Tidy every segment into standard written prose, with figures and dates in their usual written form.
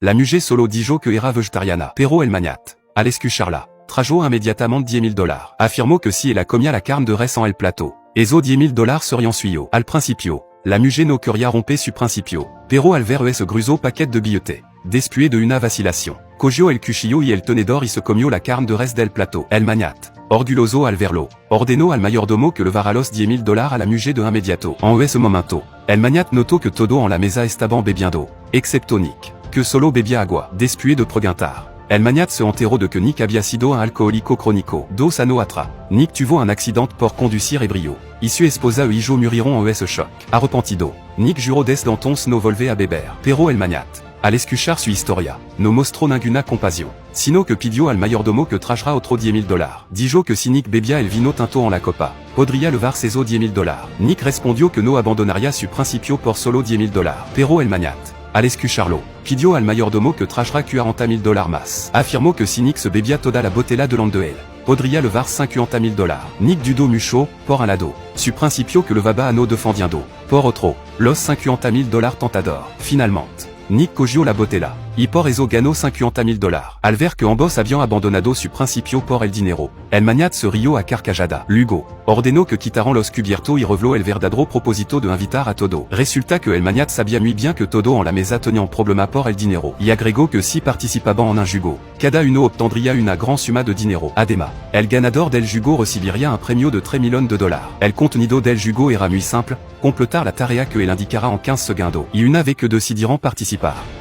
La mugé solo dijo que era vegetariana. Pero el magnat. Al escucharla. Trajo immediatamente $10.000. Affirmó que si ella comía la carne de res en el plato. Esos $10.000 serian suyo. Al principio. La mugé no quería romper su principio. Pero al ver ese grueso paquet de billetes. Después de una vacilación. Cogió el cuchillo y el tenedor y se comió la carne de res del plato. El magnat. Orgulloso al verlo. Ordenó al mayordomo que levara los $10.000 a la mugé de inmediato. En ese momento. El magnat notó que todo en la mesa estaban bebiendo. Excepto Nick. Que solo bebía agua. Después de preguntar. El magnat se enteró de que Nick había sido un alcohólico crónico. 2 años atrás. Nick tuvo un accident por conducir ebrio. Y su esposa e hijo murieron en ese shock. Arrepentido. Nick juró desde entonces no volver a beber. Pero el magnat. Al escuchar su historia, no mostró ninguna compasión, sino que pidió al mayordomo que trajera otro $10.000. Dijo que si Nick bebía el vino tinto en la copa, podría levar esos $10.000. Nick respondió que no abandonaría su principio por solo $10.000. Pero el magnat, al escucharlo, pidió al mayordomo que trajera $40.000 más. Afirmó que si Nick se bebía toda la botella delante de él, podría levar $50.000. Nick dudó mucho, por un lado, su principio que levaba a no defendiendo, por otro, los $50.000 tentador. Finalmente, Nick cogió la botella, y por eso ganó $50.000. Al ver que ambos habían abandonado su principio por el dinero, el magnat se rió a carcajada. Luego, ordenó que quitaran los cubiertos y reveló el verdadero propósito de invitar a todo. Resulta que el magnat sabía muy bien que todo en la mesa tenía un problema por el dinero, y agregó que si participaban en un juego, cada uno obtendría una gran suma de dinero. Además, el ganador del juego recibiría un premio de $3 millones. El contenido del juego era muy simple, completar la tarea que él indicara en 15 segundos, y una vez que decidieran participar,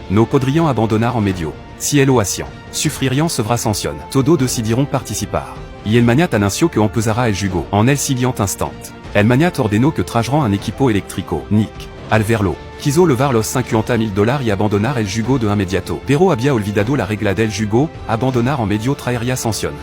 no podrían abandonar en medio. Si el o hacían, sufrirían severa sanción. Todos decidieron participar. Y el magnat anunció que empezara el juego. En el siguiente instante, el magnat ordenó que trajeran un equipo eléctrico. Nick, al verlo, quiso levar los $50.000 y abandonar el juego de inmediato. Pero había olvidado la regla del juego, abandonar en medio traería sanción.